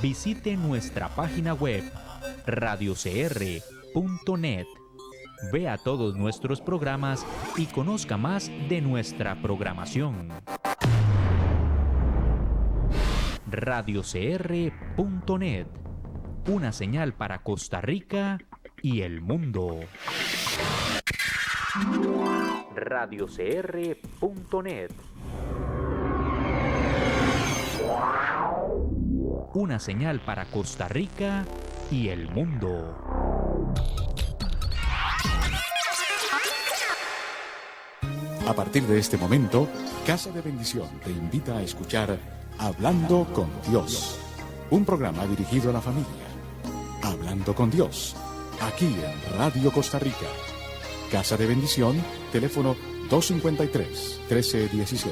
Visite nuestra página web radiocr.net. Vea todos nuestros programas y conozca más de nuestra programación. radiocr.net, una señal para Costa Rica y el mundo. radiocr.net, una señal para Costa Rica y el mundo. A partir de este momento, Casa de Bendición te invita a escuchar Hablando con Dios, un programa dirigido a la familia. Hablando con Dios, aquí en Radio Costa Rica. Casa de Bendición, teléfono 253-1317.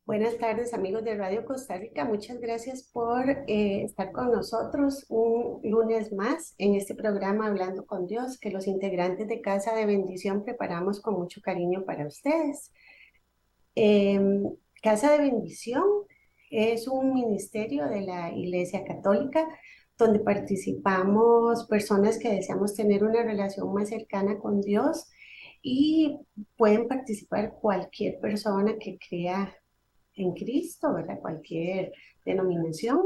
Buenas tardes, amigos de Radio Costa Rica. Muchas gracias por estar con nosotros un lunes más en este programa Hablando con Dios, que los integrantes de Casa de Bendición preparamos con mucho cariño para ustedes. Casa de Bendición es un ministerio de la Iglesia Católica donde participamos personas que deseamos tener una relación más cercana con Dios, y pueden participar cualquier persona que crea en Cristo, ¿verdad? Cualquier denominación.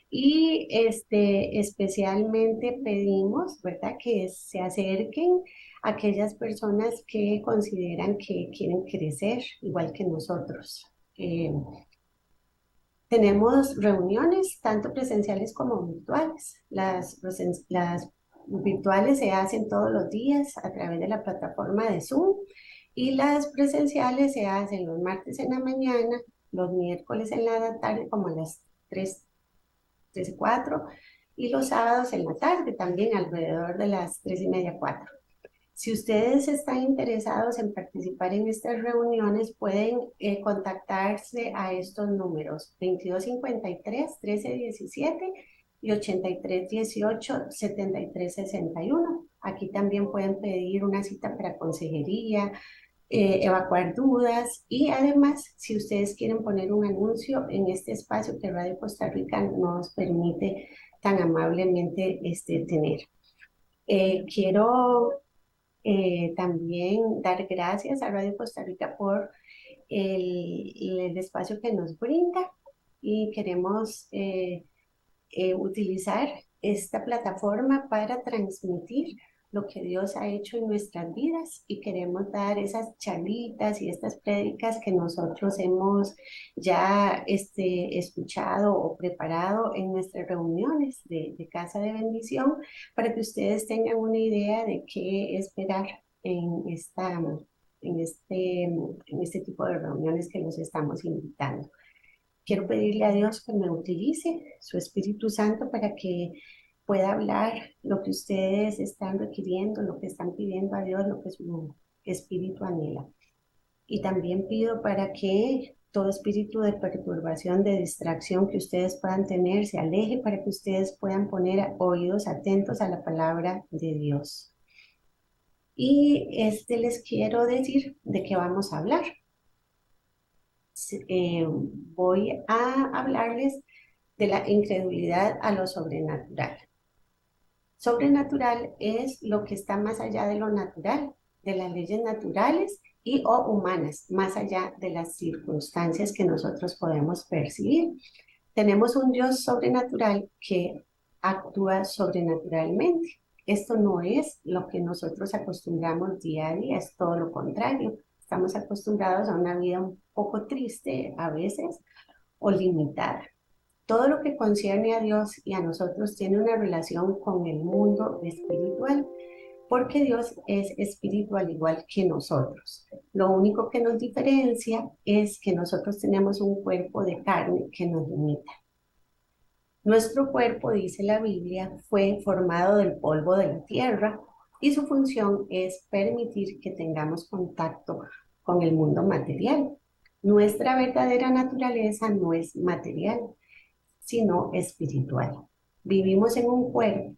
Y especialmente pedimos, ¿verdad?, que se acerquen a aquellas personas que consideran que quieren crecer igual que nosotros. Tenemos reuniones tanto presenciales como virtuales. Las virtuales se hacen todos los días a través de la plataforma de Zoom, y las presenciales se hacen los martes en la mañana, los miércoles en la tarde como a las 3:04, y los sábados en la tarde también alrededor de las 3:30, 4. Si ustedes están interesados en participar en estas reuniones, pueden contactarse a estos números: 2253-1317 y 8318-7361. Aquí también pueden pedir una cita para consejería, evacuar dudas, y además, si ustedes quieren poner un anuncio en este espacio que Radio Costa Rica nos permite tan amablemente tener. Quiero también dar gracias a Radio Costa Rica por el espacio que nos brinda, y queremos utilizar esta plataforma para transmitir lo que Dios ha hecho en nuestras vidas, y queremos dar esas charlitas y estas prédicas que nosotros hemos ya escuchado o preparado en nuestras reuniones de Casa de Bendición, para que ustedes tengan una idea de qué esperar en este tipo de reuniones que los estamos invitando. Quiero pedirle a Dios que me utilice su Espíritu Santo para que pueda hablar lo que ustedes están requiriendo, lo que están pidiendo a Dios, lo que su espíritu anhela. Y también pido para que todo espíritu de perturbación, de distracción que ustedes puedan tener, se aleje, para que ustedes puedan poner oídos atentos a la palabra de Dios. Y les quiero decir de qué vamos a hablar. Voy a hablarles de la incredulidad a lo sobrenatural. Sobrenatural es lo que está más allá de lo natural, de las leyes naturales y o humanas, más allá de las circunstancias que nosotros podemos percibir. Tenemos un Dios sobrenatural que actúa sobrenaturalmente. Esto no es lo que nosotros acostumbramos día a día, es todo lo contrario. Estamos acostumbrados a una vida un poco triste a veces, o limitada. Todo lo que concierne a Dios y a nosotros tiene una relación con el mundo espiritual, porque Dios es espiritual igual que nosotros. Lo único que nos diferencia es que nosotros tenemos un cuerpo de carne que nos limita. Nuestro cuerpo, dice la Biblia, fue formado del polvo de la tierra, y su función es permitir que tengamos contacto con el mundo material. Nuestra verdadera naturaleza no es material, sino espiritual. Vivimos en un cuerpo.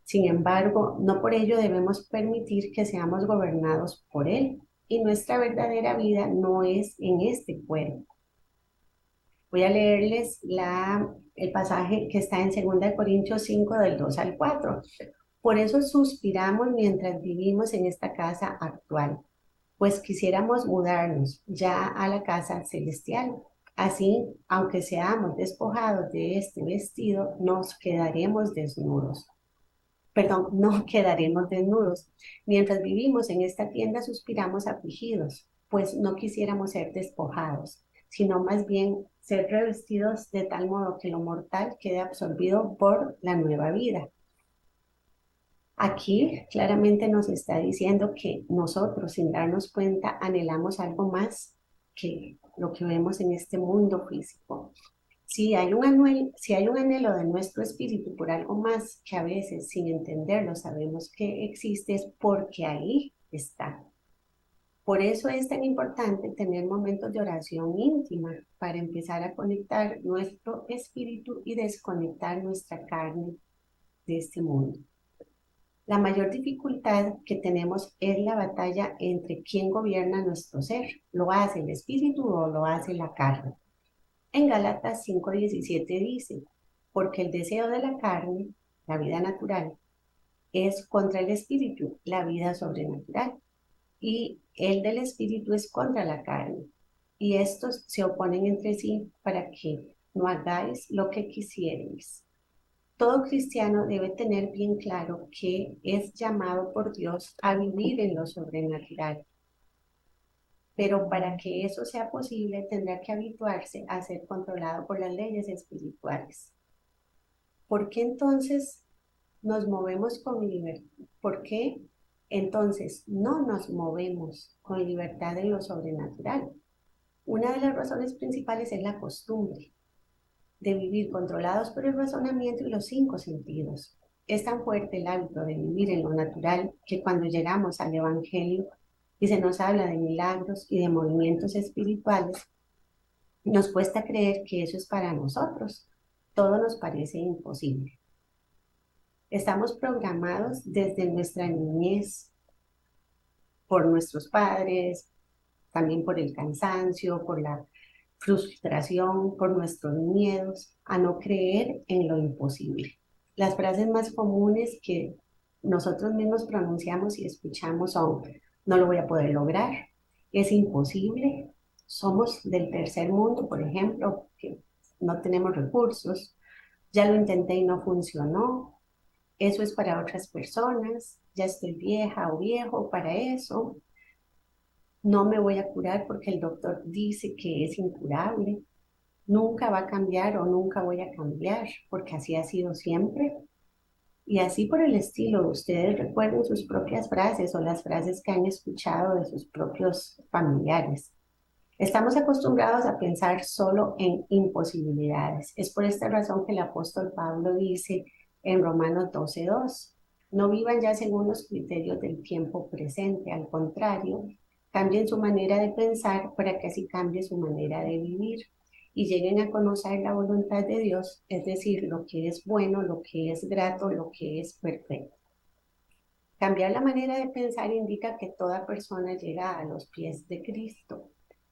Sin embargo, no por ello debemos permitir que seamos gobernados por él. y nuestra verdadera vida no es en este cuerpo. Voy a leerles el pasaje que está en 2 Corintios 5 del 2 al 4. Por eso suspiramos mientras vivimos en esta casa actual, pues quisiéramos mudarnos ya a la casa celestial. Así, aunque seamos despojados de este vestido, nos quedaremos desnudos. Perdón, no quedaremos desnudos. Mientras vivimos en esta tienda, suspiramos afligidos, pues no quisiéramos ser despojados, sino más bien ser revestidos de tal modo que lo mortal quede absorbido por la nueva vida. Aquí claramente nos está diciendo que nosotros, sin darnos cuenta, anhelamos algo más que lo que vemos en este mundo físico. Si hay un anhelo de nuestro espíritu por algo más que a veces sin entenderlo sabemos que existe, es porque ahí está. Por eso es tan importante tener momentos de oración íntima para empezar a conectar nuestro espíritu y desconectar nuestra carne de este mundo. La mayor dificultad que tenemos es la batalla entre quién gobierna nuestro ser. ¿Lo hace el espíritu o lo hace la carne? En Gálatas 5:17 dice, porque el deseo de la carne, la vida natural, es contra el espíritu, la vida sobrenatural. Y el del espíritu es contra la carne. Y estos se oponen entre sí para que no hagáis lo que quisierais. Todo cristiano debe tener bien claro que es llamado por Dios a vivir en lo sobrenatural. Pero para que eso sea posible, tendrá que habituarse a ser controlado por las leyes espirituales. ¿Por qué entonces nos movemos con libertad? ¿Por qué entonces no nos movemos con libertad en lo sobrenatural? Una de las razones principales es la costumbre de vivir controlados por el razonamiento y los 5 sentidos. Es tan fuerte el hábito de vivir en lo natural que cuando llegamos al Evangelio y se nos habla de milagros y de movimientos espirituales, nos cuesta creer que eso es para nosotros. Todo nos parece imposible. Estamos programados desde nuestra niñez por nuestros padres, también por el cansancio, por la frustración, por nuestros miedos, a no creer en lo imposible. Las frases más comunes que nosotros mismos pronunciamos y escuchamos son, no lo voy a poder lograr, es imposible, somos del tercer mundo, por ejemplo, que no tenemos recursos, ya lo intenté y no funcionó, eso es para otras personas, ya estoy vieja o viejo para eso, no me voy a curar porque el doctor dice que es incurable, nunca va a cambiar o nunca voy a cambiar porque así ha sido siempre. Y así por el estilo, ustedes recuerden sus propias frases o las frases que han escuchado de sus propios familiares. Estamos acostumbrados a pensar solo en imposibilidades. Es por esta razón que el apóstol Pablo dice en Romanos 12:2, no vivan ya según los criterios del tiempo presente, al contrario, cambien su manera de pensar para que así cambie su manera de vivir y lleguen a conocer la voluntad de Dios, es decir, lo que es bueno, lo que es grato, lo que es perfecto. Cambiar la manera de pensar indica que toda persona llega a los pies de Cristo.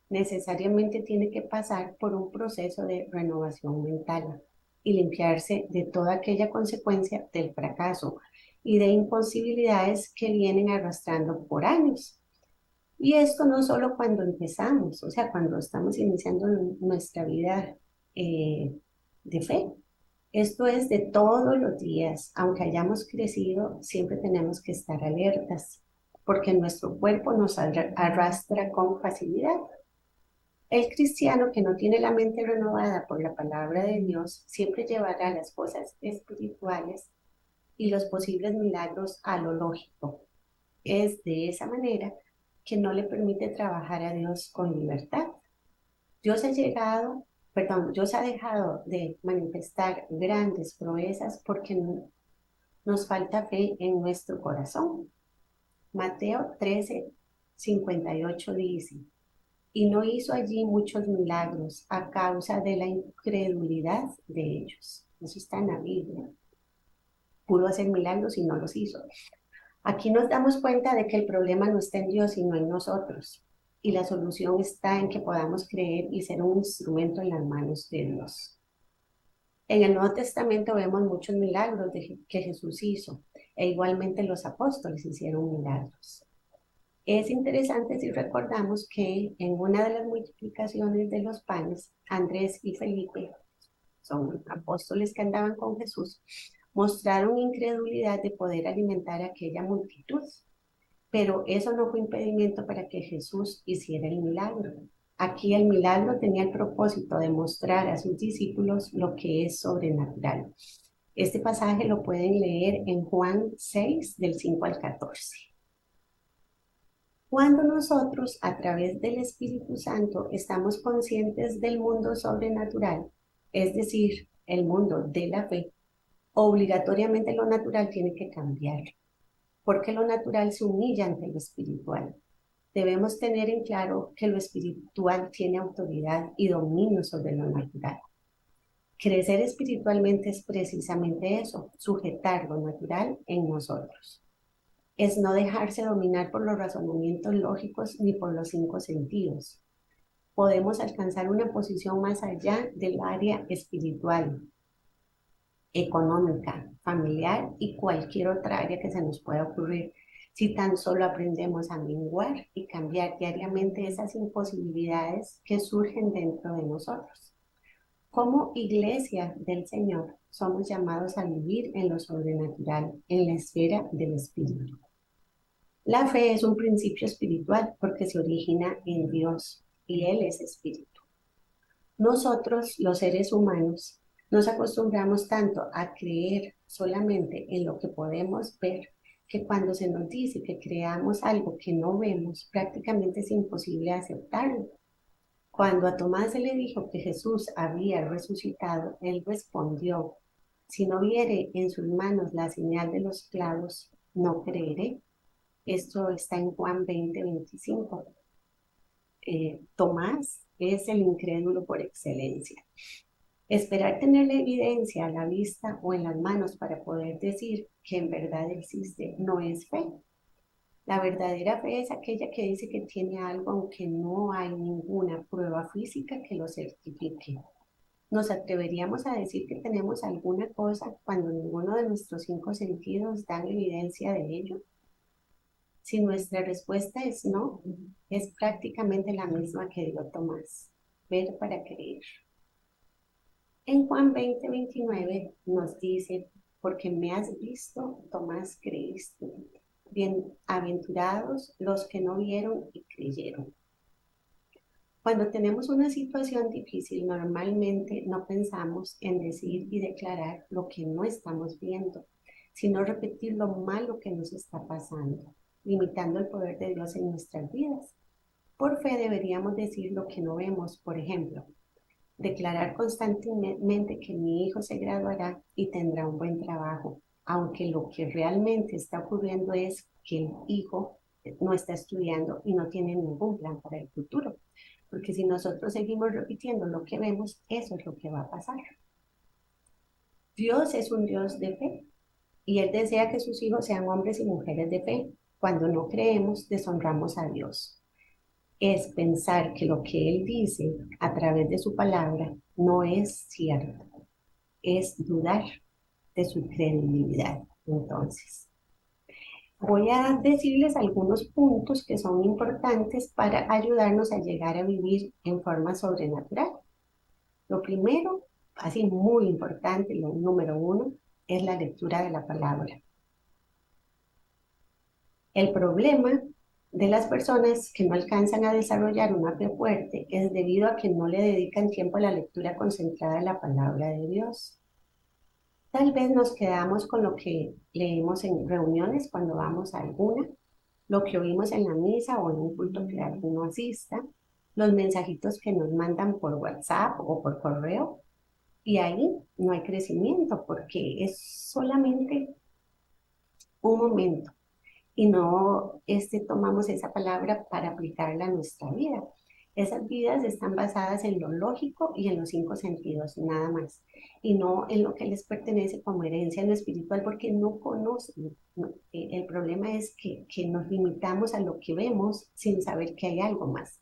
Necesariamente tiene que pasar por un proceso de renovación mental y limpiarse de toda aquella consecuencia del fracaso y de imposibilidades que vienen arrastrando por años. Y esto no solo cuando empezamos, o sea, cuando estamos iniciando nuestra vida de fe. Esto es de todos los días. Aunque hayamos crecido, siempre tenemos que estar alertas, porque nuestro cuerpo nos arrastra con facilidad. El cristiano que no tiene la mente renovada por la palabra de Dios siempre llevará las cosas espirituales y los posibles milagros a lo lógico. Es de esa manera que no le permite trabajar a Dios con libertad. Dios ha dejado de manifestar grandes proezas porque nos falta fe en nuestro corazón. Mateo 13:58 dice, y no hizo allí muchos milagros a causa de la incredulidad de ellos. Eso está en la Biblia. Pudo hacer milagros y no los hizo. Aquí nos damos cuenta de que el problema no está en Dios, sino en nosotros. Y la solución está en que podamos creer y ser un instrumento en las manos de Dios. En el Nuevo Testamento vemos muchos milagros que Jesús hizo, e igualmente los apóstoles hicieron milagros. Es interesante si recordamos que en una de las multiplicaciones de los panes, Andrés y Felipe, son apóstoles que andaban con Jesús, mostraron incredulidad de poder alimentar a aquella multitud. Pero eso no fue impedimento para que Jesús hiciera el milagro. Aquí el milagro tenía el propósito de mostrar a sus discípulos lo que es sobrenatural. Este pasaje lo pueden leer en Juan 6, del 5 al 14. Cuando nosotros, a través del Espíritu Santo, estamos conscientes del mundo sobrenatural, es decir, el mundo de la fe, obligatoriamente lo natural tiene que cambiar, porque lo natural se humilla ante lo espiritual. Debemos tener en claro que lo espiritual tiene autoridad y dominio sobre lo natural. Crecer espiritualmente es precisamente eso, sujetar lo natural en nosotros. Es no dejarse dominar por los razonamientos lógicos ni por los cinco sentidos. Podemos alcanzar una posición más allá del área espiritual, económica, familiar y cualquier otra área que se nos pueda ocurrir si tan solo aprendemos a menguar y cambiar diariamente esas imposibilidades que surgen dentro de nosotros. Como iglesia del Señor, somos llamados a vivir en lo sobrenatural, en la esfera del espíritu. La fe es un principio espiritual porque se origina en Dios y Él es espíritu. Nosotros, los seres humanos, nos acostumbramos tanto a creer solamente en lo que podemos ver, que cuando se nos dice que creamos algo que no vemos, prácticamente es imposible aceptarlo. Cuando a Tomás se le dijo que Jesús había resucitado, él respondió: si no viere en sus manos la señal de los clavos, no creeré. Esto está en Juan 20:25. Tomás es el incrédulo por excelencia. Esperar tener la evidencia a la vista o en las manos para poder decir que en verdad existe no es fe. La verdadera fe es aquella que dice que tiene algo aunque no hay ninguna prueba física que lo certifique. ¿Nos atreveríamos a decir que tenemos alguna cosa cuando ninguno de nuestros cinco sentidos dan evidencia de ello? Si nuestra respuesta es no, es prácticamente la misma que dio Tomás: ver para creer. En Juan 20:29 nos dice: porque me has visto, Tomás, creíste. Bienaventurados los que no vieron y creyeron. Cuando tenemos una situación difícil, normalmente no pensamos en decir y declarar lo que no estamos viendo, sino repetir lo malo que nos está pasando, limitando el poder de Dios en nuestras vidas. Por fe deberíamos decir lo que no vemos, por ejemplo, declarar constantemente que mi hijo se graduará y tendrá un buen trabajo, aunque lo que realmente está ocurriendo es que el hijo no está estudiando y no tiene ningún plan para el futuro. Porque si nosotros seguimos repitiendo lo que vemos, eso es lo que va a pasar. Dios es un Dios de fe y Él desea que sus hijos sean hombres y mujeres de fe. Cuando no creemos, deshonramos a Dios. Es pensar que lo que Él dice a través de su palabra no es cierto. Es dudar de su credibilidad. Entonces, voy a decirles algunos puntos que son importantes para ayudarnos a llegar a vivir en forma sobrenatural. Lo primero, así muy importante, lo número uno, es la lectura de la palabra. El problema de las personas que no alcanzan a desarrollar una fe fuerte es debido a que no le dedican tiempo a la lectura concentrada de la palabra de Dios. Tal vez nos quedamos con lo que leemos en reuniones cuando vamos a alguna, lo que oímos en la misa o en un culto que alguno asista, los mensajitos que nos mandan por WhatsApp o por correo, y ahí no hay crecimiento porque es solamente un momento y no tomamos esa palabra para aplicarla a nuestra vida. Esas vidas están basadas en lo lógico y en los cinco sentidos, nada más, y no en lo que les pertenece como herencia en lo espiritual, porque no conocen. El problema es que nos limitamos a lo que vemos sin saber que hay algo más.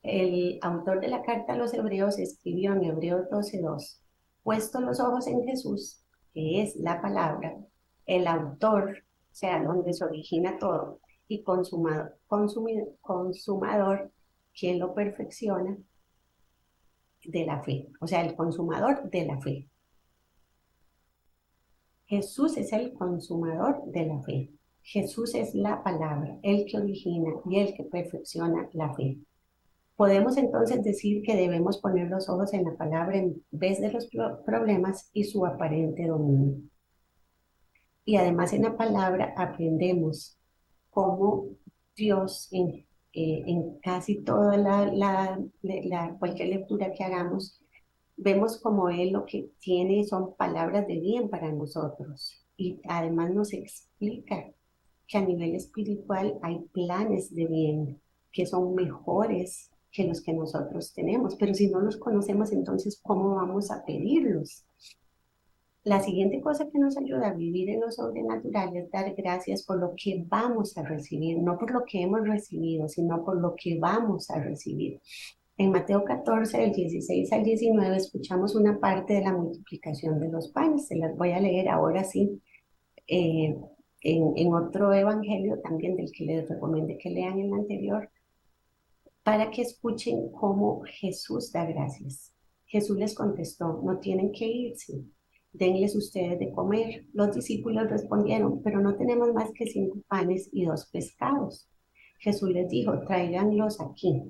El autor de la carta a los Hebreos escribió en Hebreos 12:2, puesto los ojos en Jesús, que es la palabra, el autor, o sea, donde se origina todo, y consumador, quien lo perfecciona, de la fe, o sea, el consumador de la fe. Jesús es el consumador de la fe. Jesús es la palabra, el que origina y el que perfecciona la fe. Podemos entonces decir que debemos poner los ojos en la palabra en vez de los problemas y su aparente dominio. Y además en la palabra aprendemos cómo Dios en casi toda cualquier lectura que hagamos, vemos como Él lo que tiene son palabras de bien para nosotros. Y además nos explica que a nivel espiritual hay planes de bien que son mejores que los que nosotros tenemos. Pero si no los conocemos, entonces, ¿cómo vamos a pedirlos? La siguiente cosa que nos ayuda a vivir en lo sobrenatural es dar gracias por lo que vamos a recibir, no por lo que hemos recibido, sino por lo que vamos a recibir. En Mateo 14, del 16 al 19, escuchamos una parte de la multiplicación de los panes. Se las voy a leer ahora sí, eh, en otro evangelio también del que les recomendé que lean el anterior, para que escuchen cómo Jesús da gracias. Jesús les contestó, no tienen que irse, denles ustedes de comer. Los discípulos respondieron, pero no tenemos más que 5 panes y 2 pescados. Jesús les dijo, tráiganlos aquí.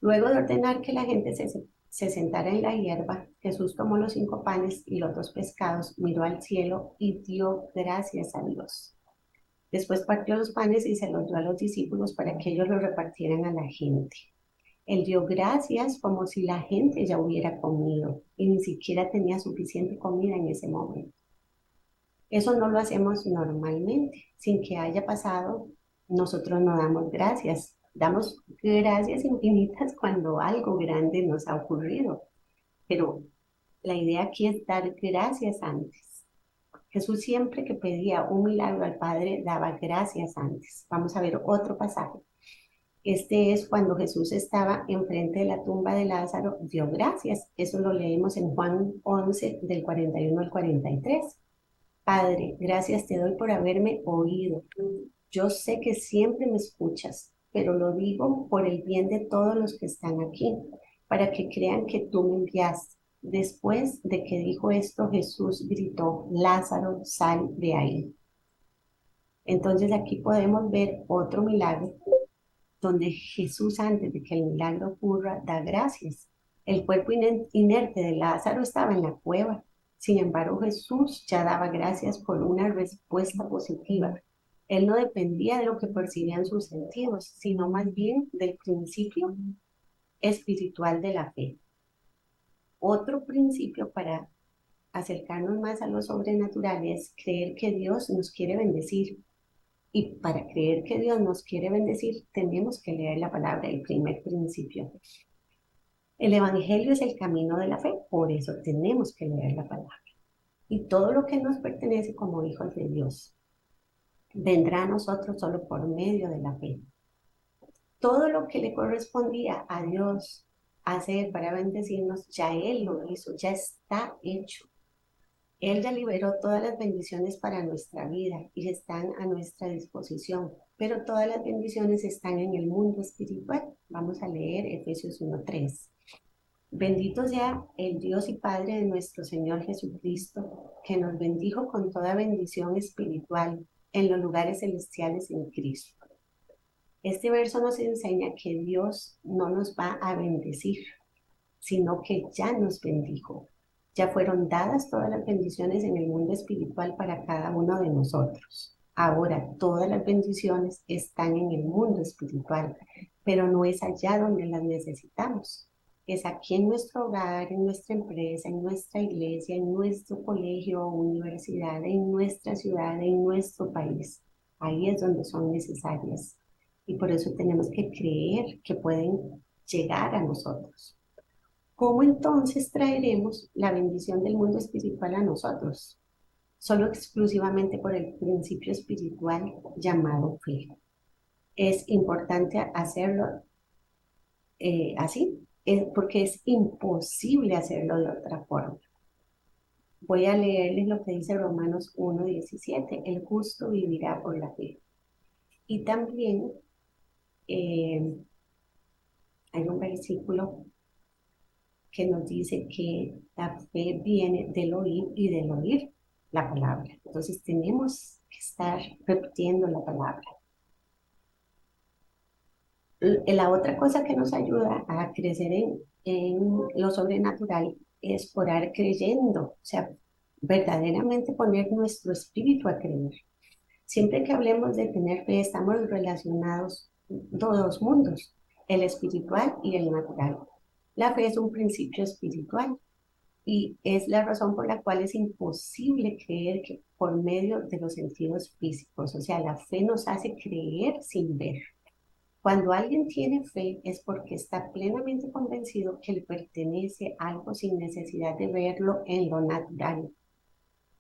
Luego de ordenar que la gente se sentara en la hierba, Jesús tomó los 5 panes y los 2 pescados, miró al cielo y dio gracias a Dios. Después partió los panes y se los dio a los discípulos para que ellos los repartieran a la gente. Él dio gracias como si la gente ya hubiera comido y ni siquiera tenía suficiente comida en ese momento. Eso no lo hacemos normalmente, sin que haya pasado, nosotros no damos gracias. Damos gracias infinitas cuando algo grande nos ha ocurrido, pero la idea aquí es dar gracias antes. Jesús siempre que pedía un milagro al Padre daba gracias antes. Vamos a ver otro pasaje. Este es cuando Jesús estaba enfrente de la tumba de Lázaro, dio gracias. Eso lo leemos en Juan 11, del 41 al 43. Padre, gracias te doy por haberme oído. Yo sé que siempre me escuchas, pero lo digo por el bien de todos los que están aquí, para que crean que tú me enviaste. Después de que dijo esto, Jesús gritó, Lázaro, sal de ahí. Entonces aquí podemos ver otro milagro donde Jesús, antes de que el milagro ocurra, da gracias. El cuerpo inerte de Lázaro estaba en la cueva. Sin embargo, Jesús ya daba gracias por una respuesta positiva. Él no dependía de lo que percibían sus sentidos, sino más bien del principio espiritual de la fe. Otro principio para acercarnos más a lo sobrenatural es creer que Dios nos quiere bendecir. Y para creer que Dios nos quiere bendecir, tenemos que leer la palabra, el primer principio. El Evangelio es el camino de la fe, por eso tenemos que leer la palabra. Y todo lo que nos pertenece como hijos de Dios vendrá a nosotros solo por medio de la fe. Todo lo que le correspondía a Dios hacer para bendecirnos, ya Él lo hizo, ya está hecho. Él ya liberó todas las bendiciones para nuestra vida y están a nuestra disposición, pero todas las bendiciones están en el mundo espiritual. Vamos a leer Efesios 1:3. Bendito sea el Dios y Padre de nuestro Señor Jesucristo, que nos bendijo con toda bendición espiritual en los lugares celestiales en Cristo. Este verso nos enseña que Dios no nos va a bendecir, sino que ya nos bendijo. Ya fueron dadas todas las bendiciones en el mundo espiritual para cada uno de nosotros. Ahora todas las bendiciones están en el mundo espiritual, pero no es allá donde las necesitamos. Es aquí en nuestro hogar, en nuestra empresa, en nuestra iglesia, en nuestro colegio o universidad, en nuestra ciudad, en nuestro país. Ahí es donde son necesarias. Y por eso tenemos que creer que pueden llegar a nosotros. ¿Cómo entonces traeremos la bendición del mundo espiritual a nosotros? Solo exclusivamente por el principio espiritual llamado fe. Es importante hacerlo así, porque es imposible hacerlo de otra forma. Voy a leerles lo que dice Romanos 1:17, el justo vivirá por la fe. Y también hay un versículo que nos dice que la fe viene del oír y del oír la palabra. Entonces tenemos que estar repitiendo la palabra. La otra cosa que nos ayuda a crecer en lo sobrenatural es orar creyendo, o sea, verdaderamente poner nuestro espíritu a creer. Siempre que hablemos de tener fe, estamos relacionados dos mundos, el espiritual y el natural. La fe es un principio espiritual y es la razón por la cual es imposible creer que por medio de los sentidos físicos. O sea, la fe nos hace creer sin ver. Cuando alguien tiene fe es porque está plenamente convencido que le pertenece algo sin necesidad de verlo en lo natural.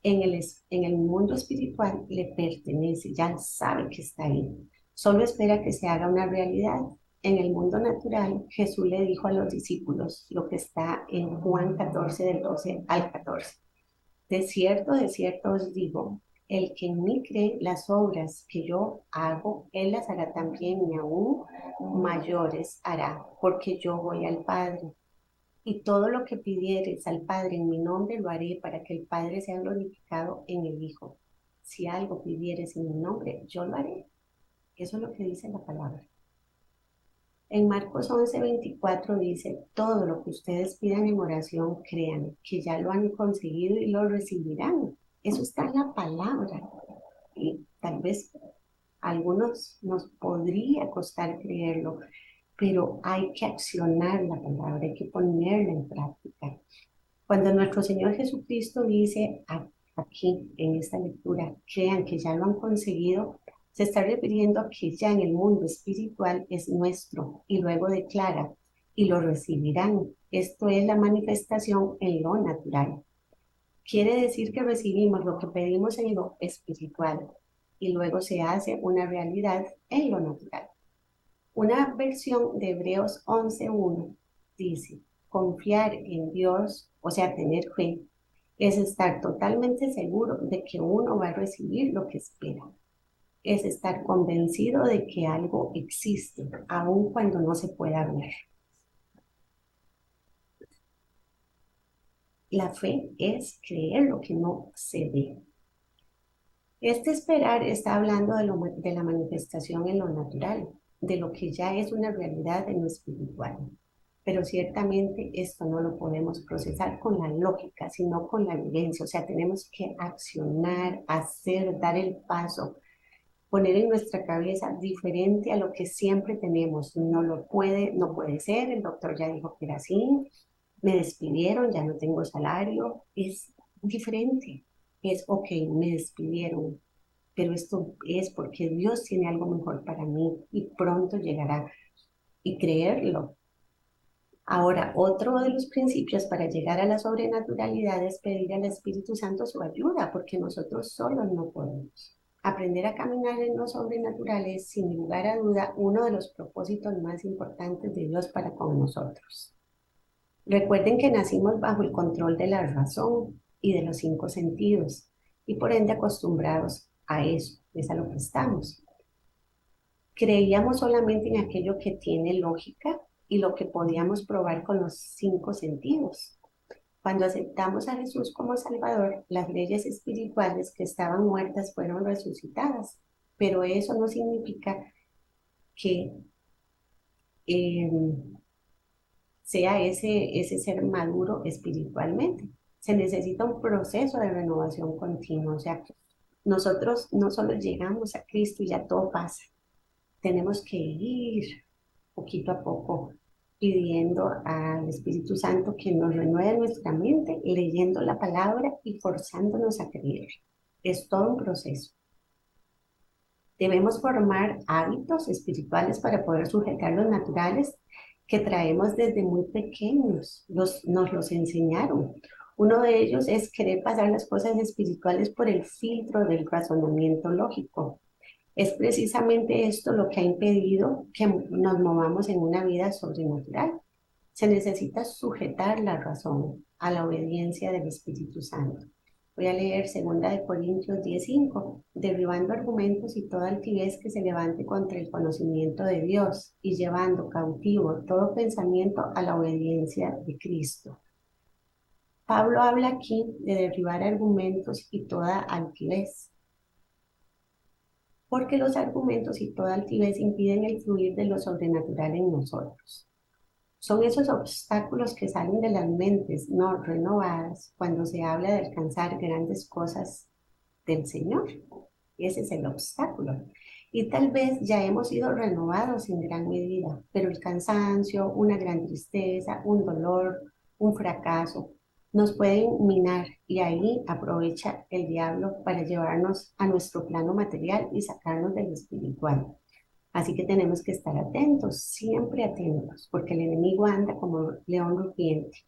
En el mundo espiritual le pertenece, ya sabe que está ahí. Solo espera que se haga una realidad. En el mundo natural, Jesús le dijo a los discípulos lo que está en Juan 14, del 12 al 14. De cierto os digo, el que en mí cree las obras que yo hago, él las hará también y aún mayores hará, porque yo voy al Padre. Y todo lo que pidieres al Padre en mi nombre lo haré para que el Padre sea glorificado en el Hijo. Si algo pidieres en mi nombre, yo lo haré. Eso es lo que dice la palabra. En Marcos 11:24 dice, todo lo que ustedes pidan en oración, crean que ya lo han conseguido y lo recibirán. Eso está en la palabra. Y tal vez a algunos nos podría costar creerlo, pero hay que accionar la palabra, hay que ponerla en práctica. Cuando nuestro Señor Jesucristo dice aquí en esta lectura, crean que ya lo han conseguido, se está refiriendo a que ya en el mundo espiritual es nuestro y luego declara, y lo recibirán. Esto es la manifestación en lo natural. Quiere decir que recibimos lo que pedimos en lo espiritual y luego se hace una realidad en lo natural. Una versión de Hebreos 11:1 dice, confiar en Dios, o sea, tener fe, es estar totalmente seguro de que uno va a recibir lo que espera. Es estar convencido de que algo existe, aun cuando no se pueda ver. La fe es creer lo que no se ve. Este esperar está hablando de la manifestación en lo natural, de lo que ya es una realidad en lo espiritual. Pero ciertamente esto no lo podemos procesar con la lógica, sino con la vivencia. O sea, tenemos que accionar, hacer, dar el paso, poner en nuestra cabeza diferente a lo que siempre tenemos. No puede ser, el doctor ya dijo que era así, me despidieron, ya no tengo salario. Es diferente. Es, ok, me despidieron, pero esto es porque Dios tiene algo mejor para mí y pronto llegará. Y creerlo. Ahora, otro de los principios para llegar a la sobrenaturalidad es pedir al Espíritu Santo su ayuda, porque nosotros solos no podemos. Aprender a caminar en lo sobrenatural es, sin lugar a duda, uno de los propósitos más importantes de Dios para con nosotros. Recuerden que nacimos bajo el control de la razón y de los 5 sentidos, y por ende acostumbrados a eso, es a lo que estamos. Creíamos solamente en aquello que tiene lógica y lo que podíamos probar con los 5 sentidos. Cuando aceptamos a Jesús como Salvador, las leyes espirituales que estaban muertas fueron resucitadas, pero eso no significa que eh, sea ese ser maduro espiritualmente. Se necesita un proceso de renovación continua, o sea, nosotros no solo llegamos a Cristo y ya todo pasa, tenemos que ir poquito a poco pidiendo al Espíritu Santo que nos renueve nuestra mente, leyendo la palabra y forzándonos a creer. Es todo un proceso. Debemos formar hábitos espirituales para poder sujetar los naturales que traemos desde muy pequeños, nos los enseñaron. Uno de ellos es querer pasar las cosas espirituales por el filtro del razonamiento lógico. Es precisamente esto lo que ha impedido que nos movamos en una vida sobrenatural. Se necesita sujetar la razón a la obediencia del Espíritu Santo. Voy a leer 2 Corintios 10:5, derribando argumentos y toda altivez que se levante contra el conocimiento de Dios y llevando cautivo todo pensamiento a la obediencia de Cristo. Pablo habla aquí de derribar argumentos y toda altivez, porque los argumentos y toda altivez impiden el fluir de lo sobrenatural en nosotros. Son esos obstáculos que salen de las mentes no renovadas cuando se habla de alcanzar grandes cosas del Señor. Ese es el obstáculo. Y tal vez ya hemos sido renovados en gran medida, pero el cansancio, una gran tristeza, un dolor, un fracaso, nos pueden minar y ahí aprovecha el diablo para llevarnos a nuestro plano material y sacarnos del espiritual. Así que tenemos que estar atentos, siempre atentos, porque el enemigo anda como león rugiente,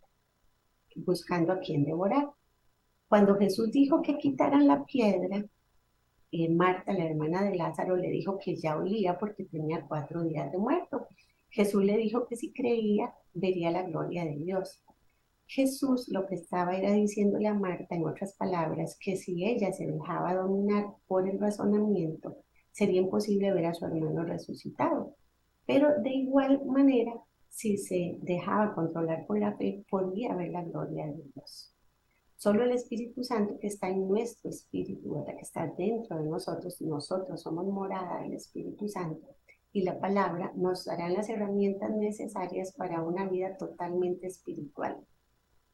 buscando a quien devorar. Cuando Jesús dijo que quitaran la piedra, Marta, la hermana de Lázaro, le dijo que ya olía porque tenía 4 días de muerto. Jesús le dijo que si creía, vería la gloria de Dios. Jesús lo que estaba era diciéndole a Marta, en otras palabras, que si ella se dejaba dominar por el razonamiento, sería imposible ver a su hermano resucitado. Pero de igual manera, si se dejaba controlar por la fe, podía ver la gloria de Dios. Solo el Espíritu Santo que está en nuestro espíritu, ¿verdad? Que está dentro de nosotros, nosotros somos morada del Espíritu Santo, y la palabra nos dará las herramientas necesarias para una vida totalmente espiritual.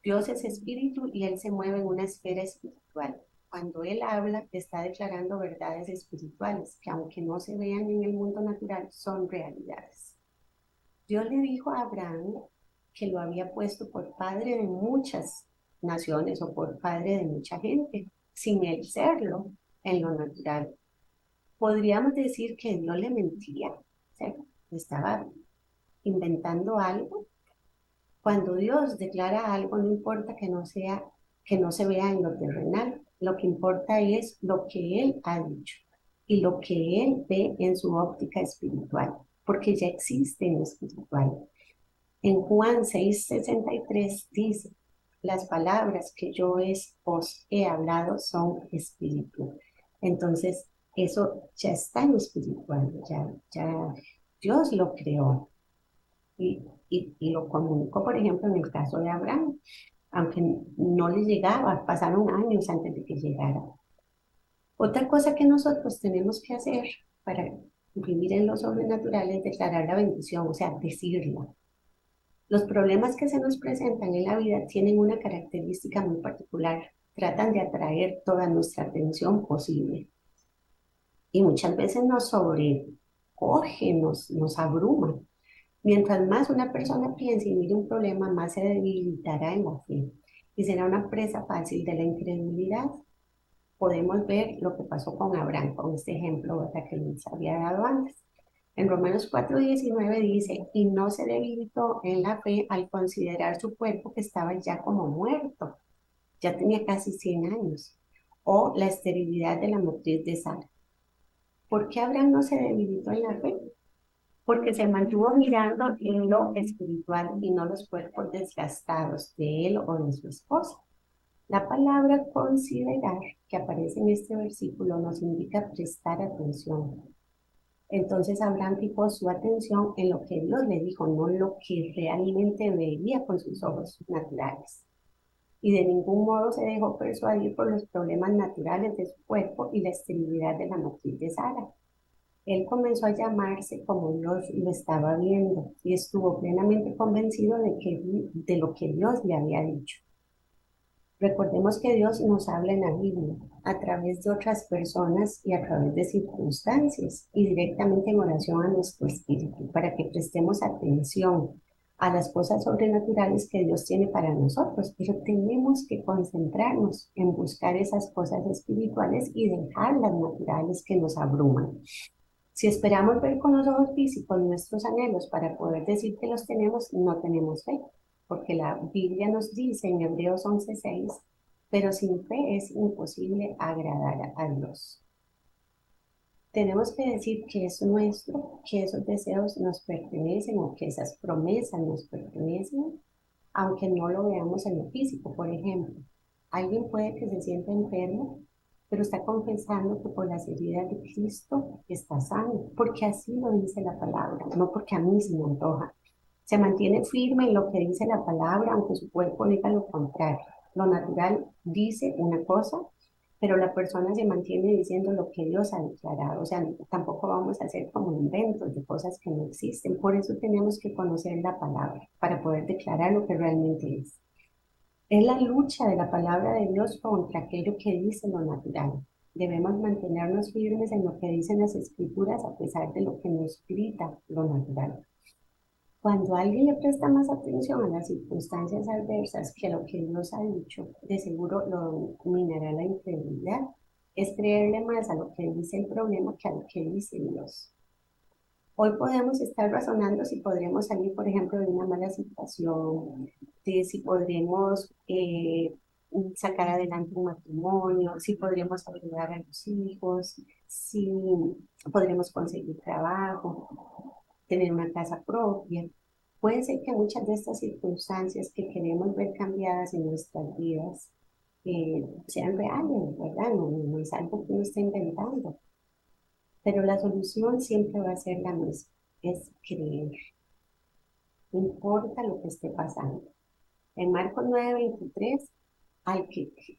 Dios es espíritu y Él se mueve en una esfera espiritual. Cuando Él habla, está declarando verdades espirituales que, aunque no se vean en el mundo natural, son realidades. Dios le dijo a Abraham que lo había puesto por padre de muchas naciones o por padre de mucha gente, sin él serlo en lo natural. Podríamos decir que Dios le mentía, o sea, estaba inventando algo. Cuando Dios declara algo, no importa que no se vea en lo terrenal, lo que importa es lo que Él ha dicho y lo que Él ve en su óptica espiritual, porque ya existe en lo espiritual. En Juan 6:63 dice, las palabras que yo os he hablado son espíritu. Entonces, eso ya está en lo espiritual, ya Dios lo creó y lo comunicó, por ejemplo, en el caso de Abraham, aunque no le llegaba, pasaron años antes de que llegara. Otra cosa que nosotros tenemos que hacer para vivir en lo sobrenatural es declarar la bendición, o sea, decirla. Los problemas que se nos presentan en la vida tienen una característica muy particular. Tratan de atraer toda nuestra atención posible. Y muchas veces nos sobrecoge, nos abruma. Mientras más una persona piense y mire un problema, más se debilitará en la fe y será una presa fácil de la incredulidad. Podemos ver lo que pasó con Abraham, con este ejemplo, ¿verdad?, que les había dado antes. En Romanos 4:19 dice, y no se debilitó en la fe al considerar su cuerpo que estaba ya como muerto, ya tenía casi 100 años, o la esterilidad de la matriz de Sara. ¿Por qué Abraham no se debilitó en la fe? Porque se mantuvo mirando en lo espiritual y no los cuerpos desgastados de él o de su esposa. La palabra considerar que aparece en este versículo nos indica prestar atención. Entonces Abraham fijó su atención en lo que Dios le dijo, no en lo que realmente veía con sus ojos naturales. Y de ningún modo se dejó persuadir por los problemas naturales de su cuerpo y la esterilidad de la matriz de Sara. Él comenzó a llamarse como Dios lo estaba viendo y estuvo plenamente convencido de lo que Dios le había dicho. Recordemos que Dios nos habla en la Biblia a través de otras personas y a través de circunstancias y directamente en oración a nuestro espíritu para que prestemos atención a las cosas sobrenaturales que Dios tiene para nosotros, pero tenemos que concentrarnos en buscar esas cosas espirituales y dejar las naturales que nos abruman. Si esperamos ver con los ojos físicos nuestros anhelos para poder decir que los tenemos, no tenemos fe, porque la Biblia nos dice en Hebreos 11:6, pero sin fe es imposible agradar a Dios. Tenemos que decir que es nuestro, que esos deseos nos pertenecen o que esas promesas nos pertenecen, aunque no lo veamos en lo físico. Por ejemplo, alguien puede que se sienta enfermo, pero está confesando que por las heridas de Cristo está sano, porque así lo dice la palabra, no porque a mí se me antoja. Se mantiene firme en lo que dice la palabra, aunque su cuerpo diga lo contrario. Lo natural dice una cosa, pero la persona se mantiene diciendo lo que Dios ha declarado. O sea, tampoco vamos a hacer como inventos de cosas que no existen. Por eso tenemos que conocer la palabra, para poder declarar lo que realmente es. Es la lucha de la palabra de Dios contra aquello que dice lo natural. Debemos mantenernos firmes en lo que dicen las escrituras a pesar de lo que nos grita lo natural. Cuando alguien le presta más atención a las circunstancias adversas que a lo que Dios ha dicho, de seguro lo dominará la incredulidad. Es creerle más a lo que dice el problema que a lo que dice Dios. Hoy podemos estar razonando si podremos salir, por ejemplo, de una mala situación, de si podremos sacar adelante un matrimonio, si podremos ayudar a los hijos, si podremos conseguir trabajo, tener una casa propia. Puede ser que muchas de estas circunstancias que queremos ver cambiadas en nuestras vidas sean reales, ¿verdad? No es algo que uno está inventando. Pero la solución siempre va a ser la misma, es creer, no importa lo que esté pasando. En Marcos 9:23,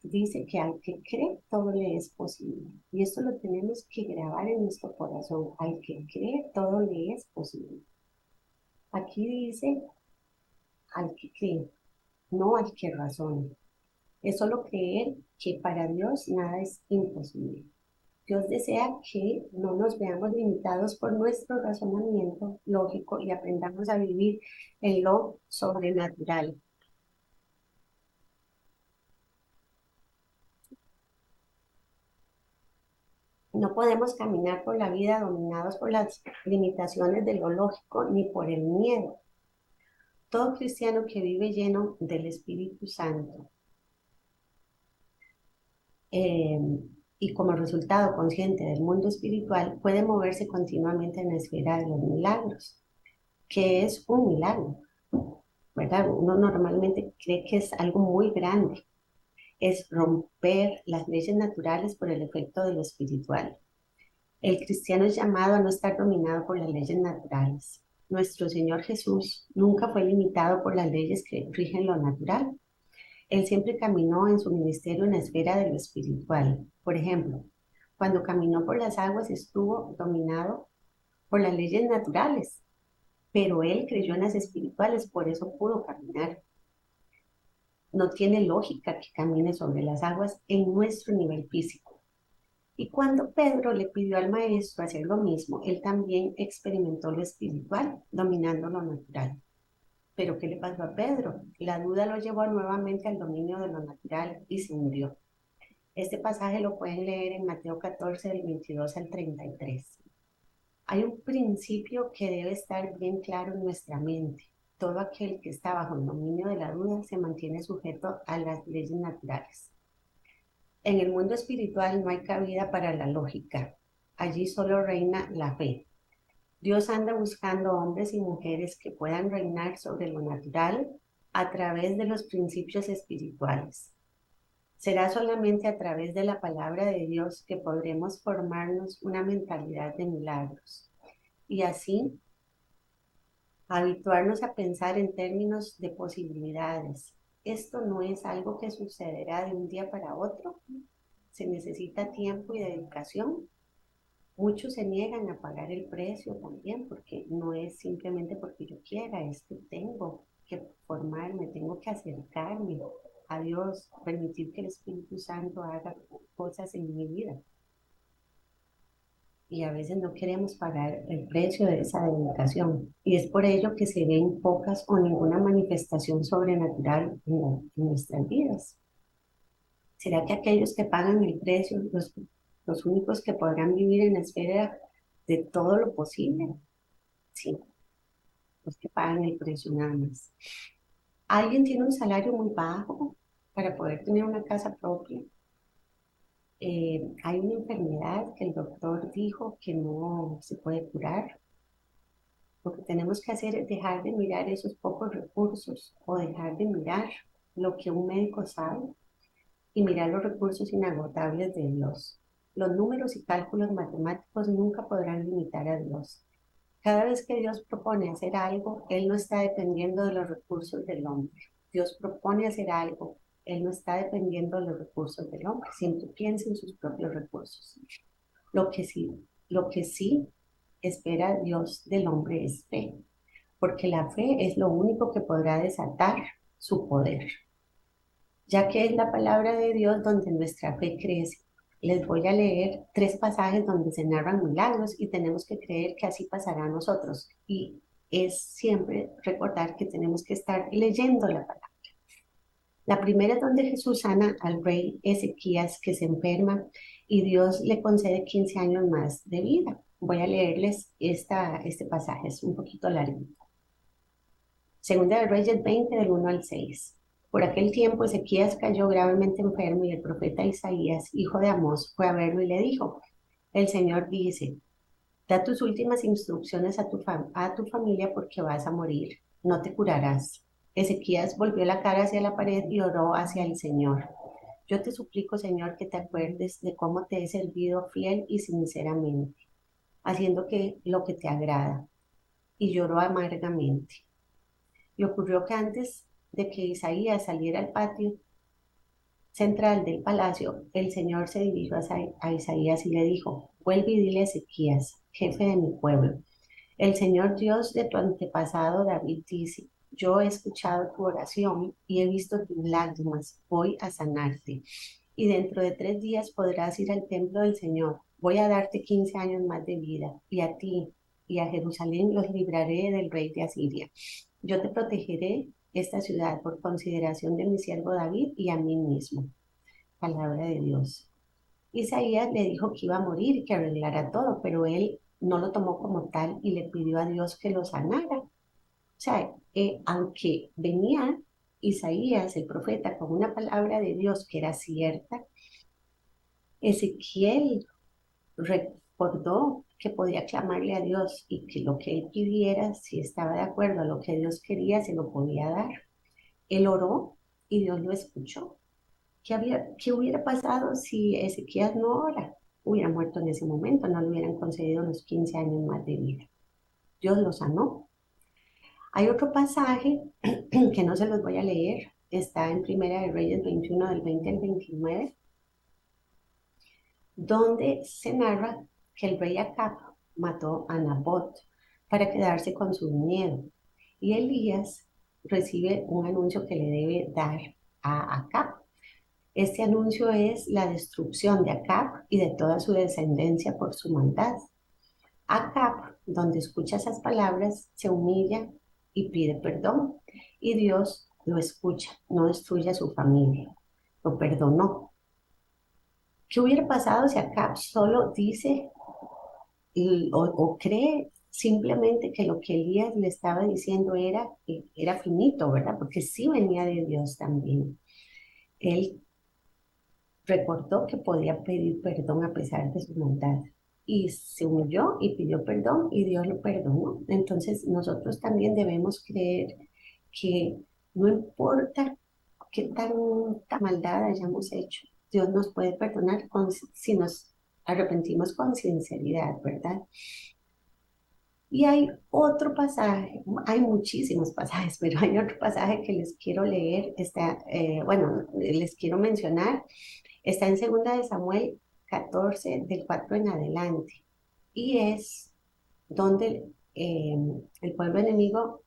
dice que al que cree, todo le es posible. Y esto lo tenemos que grabar en nuestro corazón. Al que cree, todo le es posible. Aquí dice al que cree, no al que razona. Es solo creer que para Dios nada es imposible. Dios desea que no nos veamos limitados por nuestro razonamiento lógico y aprendamos a vivir en lo sobrenatural. No podemos caminar por la vida dominados por las limitaciones de lo lógico ni por el miedo. Todo cristiano que vive lleno del Espíritu Santo eh, y como resultado consciente del mundo espiritual puede moverse continuamente en la esfera de los milagros, que es un milagro, ¿verdad? Uno normalmente cree que es algo muy grande, es romper las leyes naturales por el efecto de lo espiritual. El cristiano es llamado a no estar dominado por las leyes naturales. Nuestro Señor Jesús nunca fue limitado por las leyes que rigen lo natural. Él siempre caminó en su ministerio en la esfera de lo espiritual. Por ejemplo, cuando caminó por las aguas estuvo dominado por las leyes naturales, pero él creyó en las espirituales, por eso pudo caminar. No tiene lógica que camine sobre las aguas en nuestro nivel físico. Y cuando Pedro le pidió al maestro hacer lo mismo, él también experimentó lo espiritual, dominando lo natural. Pero ¿qué le pasó a Pedro? La duda lo llevó nuevamente al dominio de lo natural y se hundió. Este pasaje lo pueden leer en Mateo 14, del 22 al 33. Hay un principio que debe estar bien claro en nuestra mente. Todo aquel que está bajo el dominio de la duda se mantiene sujeto a las leyes naturales. En el mundo espiritual no hay cabida para la lógica. Allí solo reina la fe. Dios anda buscando hombres y mujeres que puedan reinar sobre lo natural a través de los principios espirituales. Será solamente a través de la palabra de Dios que podremos formarnos una mentalidad de milagros y así habituarnos a pensar en términos de posibilidades. Esto no es algo que sucederá de un día para otro. Se necesita tiempo y dedicación. Muchos se niegan a pagar el precio también porque no es simplemente porque yo quiera, es que tengo que formarme, tengo que acercarme a Dios, permitir que el Espíritu Santo haga cosas en mi vida. Y a veces no queremos pagar el precio de esa dedicación. Y es por ello que se ven pocas o ninguna manifestación sobrenatural en nuestras vidas. ¿Será que aquellos que pagan el precio, los únicos que podrán vivir en la esfera de todo lo posible, sí, los que pagan el precio nada más. Alguien tiene un salario muy bajo para poder tener una casa propia. Hay una enfermedad que el doctor dijo que no se puede curar. Lo que tenemos que hacer es dejar de mirar esos pocos recursos o dejar de mirar lo que un médico sabe y mirar los recursos inagotables de Dios. Los números y cálculos matemáticos nunca podrán limitar a Dios. Cada vez que Dios propone hacer algo, Él no está dependiendo de los recursos del hombre. Dios propone hacer algo, Él no está dependiendo de los recursos del hombre. Siempre piensa en sus propios recursos. Lo que sí, lo que sí espera Dios del hombre es fe, porque la fe es lo único que podrá desatar su poder, ya que es la palabra de Dios donde nuestra fe crece. Les voy a leer 3 pasajes donde se narran milagros y tenemos que creer que así pasará a nosotros. Y es siempre recordar que tenemos que estar leyendo la palabra. La primera es donde Jesús sana al rey Ezequías que se enferma y Dios le concede 15 años más de vida. Voy a leerles este pasaje, es un poquito largo. Segunda de Reyes 20, del 1 al 6. Por aquel tiempo Ezequías cayó gravemente enfermo y el profeta Isaías, hijo de Amós, fue a verlo y le dijo, el Señor dice, da tus últimas instrucciones a tu familia porque vas a morir, no te curarás. Ezequías volvió la cara hacia la pared y oró hacia el Señor. Yo te suplico, Señor, que te acuerdes de cómo te he servido fiel y sinceramente, haciendo lo que te agrada. Y lloró amargamente. Y ocurrió que antes de que Isaías saliera al patio central del palacio, el Señor se dirigió a Isaías y le dijo, vuelve y dile a Ezequías, jefe de mi pueblo, el Señor Dios de tu antepasado David dice, yo he escuchado tu oración y he visto tus lágrimas, voy a sanarte. Y dentro de 3 días podrás ir al templo del Señor. Voy a darte 15 años más de vida, y a ti y a Jerusalén los libraré del rey de Asiria. Yo te protegeré esta ciudad por consideración de mi siervo David y a mí mismo. Palabra de Dios. Isaías le dijo que iba a morir y que arreglara todo, pero él no lo tomó como tal y le pidió a Dios que lo sanara. O sea, aunque venía Isaías, el profeta, con una palabra de Dios que era cierta, Ezequiel recordó que podía clamarle a Dios y que lo que él pidiera, si estaba de acuerdo a lo que Dios quería, se lo podía dar. Él oró y Dios lo escuchó. ¿Qué hubiera pasado si Ezequías no ora? Hubiera muerto en ese momento, no le hubieran concedido los 15 años más de vida. Dios lo sanó. Hay otro pasaje que no se los voy a leer, está en Primera de Reyes 21, del 20 al 29, donde se narra que el rey Acab mató a Nabot para quedarse con su viñedo. Y Elías recibe un anuncio que le debe dar a Acab. Este anuncio es la destrucción de Acab y de toda su descendencia por su maldad. Acab, donde escucha esas palabras, se humilla y pide perdón. Y Dios lo escucha, no destruye a su familia, lo perdonó. ¿Qué hubiera pasado si Acab solo dice o cree simplemente que lo que Elías le estaba diciendo era finito, ¿verdad? Porque sí venía de Dios también. Él recordó que podía pedir perdón a pesar de su maldad y se humilló y pidió perdón y Dios lo perdonó. Entonces nosotros también debemos creer que no importa qué tanta maldad hayamos hecho, Dios nos puede perdonar si nos arrepentimos con sinceridad, ¿verdad? Y hay otro pasaje, hay muchísimos pasajes, pero hay otro pasaje que les quiero leer, les quiero mencionar. Está en 2 de Samuel 14, del 4 en adelante. Y es donde el pueblo enemigo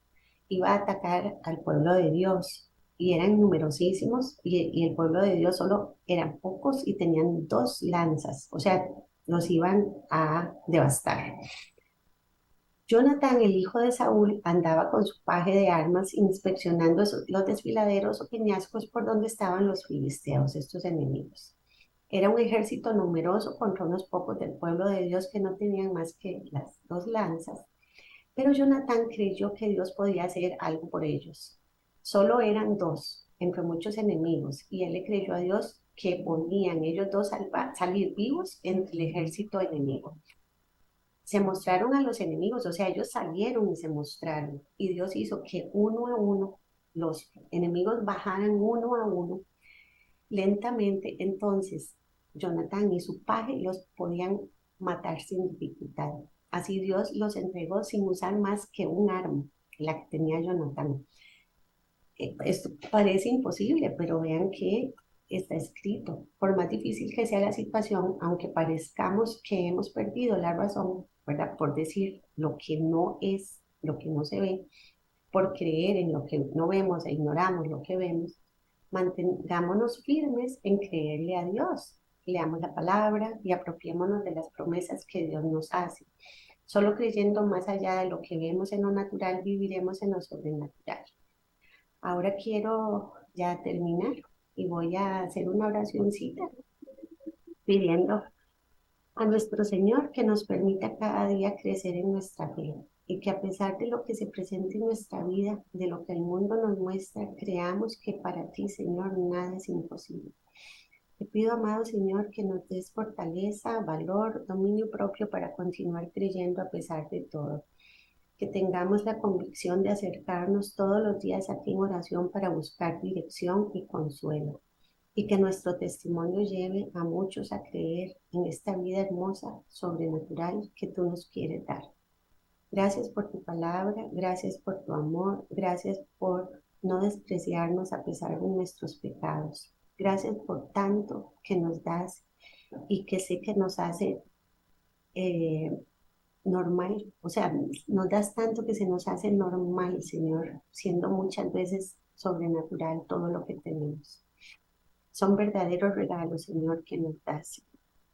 iba a atacar al pueblo de Dios. Y eran numerosísimos y el pueblo de Dios solo eran pocos y tenían 2 lanzas. O sea, los iban a devastar. Jonatán, el hijo de Saúl, andaba con su paje de armas inspeccionando los desfiladeros o peñascos por donde estaban los filisteos, estos enemigos. Era un ejército numeroso contra unos pocos del pueblo de Dios que no tenían más que las 2 lanzas. Pero Jonatán creyó que Dios podía hacer algo por ellos. Solo eran 2 entre muchos enemigos y él le creyó a Dios que podían ellos 2 salir vivos entre el ejército enemigo. Se mostraron a los enemigos, o sea, ellos salieron y se mostraron. Y Dios hizo que uno a uno los enemigos bajaran uno a uno lentamente. Entonces, Jonatán y su paje los podían matar sin dificultad. Así Dios los entregó sin usar más que un arma, la que tenía Jonatán. Esto parece imposible, pero vean que está escrito. Por más difícil que sea la situación, aunque parezcamos que hemos perdido la razón, ¿verdad? Por decir lo que no es, lo que no se ve, por creer en lo que no vemos e ignoramos lo que vemos, mantengámonos firmes en creerle a Dios. Leamos la palabra y apropiémonos de las promesas que Dios nos hace. Solo creyendo más allá de lo que vemos en lo natural, viviremos en lo sobrenatural. Ahora quiero ya terminar y voy a hacer una oracióncita pidiendo a nuestro Señor que nos permita cada día crecer en nuestra fe y que a pesar de lo que se presente en nuestra vida, de lo que el mundo nos muestra, creamos que para ti, Señor, nada es imposible. Te pido, amado Señor, que nos des fortaleza, valor, dominio propio para continuar creyendo a pesar de todo. Que tengamos la convicción de acercarnos todos los días a ti en oración para buscar dirección y consuelo. Y que nuestro testimonio lleve a muchos a creer en esta vida hermosa, sobrenatural que tú nos quieres dar. Gracias por tu palabra, gracias por tu amor, gracias por no despreciarnos a pesar de nuestros pecados. Gracias por tanto que nos das y que sé que nos hace normal, o sea, nos das tanto que se nos hace normal, Señor, siendo muchas veces sobrenatural todo lo que tenemos. Son verdaderos regalos, Señor, que nos das.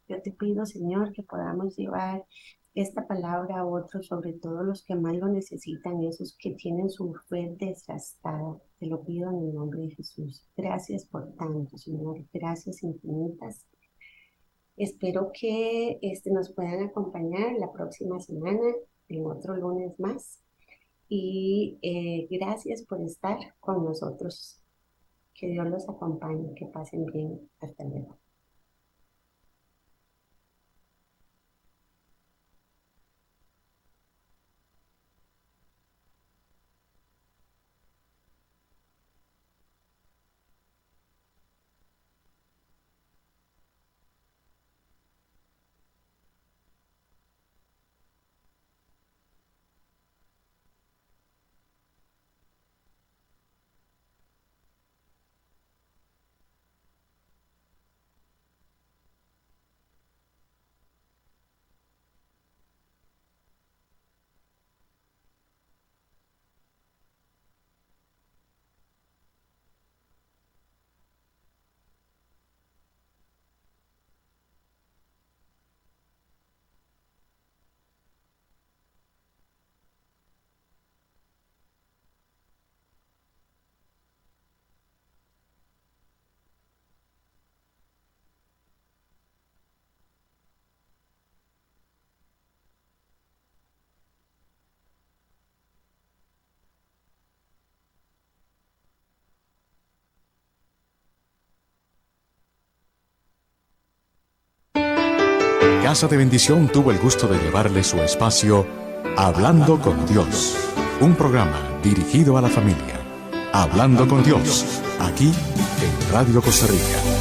Yo te pido, Señor, que podamos llevar esta palabra a otros, sobre todo los que más lo necesitan, esos que tienen su fe desgastada. Te lo pido en el nombre de Jesús. Gracias por tanto, Señor. Gracias infinitas. Espero que nos puedan acompañar la próxima semana en otro lunes más. Y gracias por estar con nosotros. Que Dios los acompañe, que pasen bien. Hasta luego. Casa de Bendición tuvo el gusto de llevarle su espacio Hablando con Dios, un programa dirigido a la familia. Hablando con Dios, aquí en Radio Costa Rica.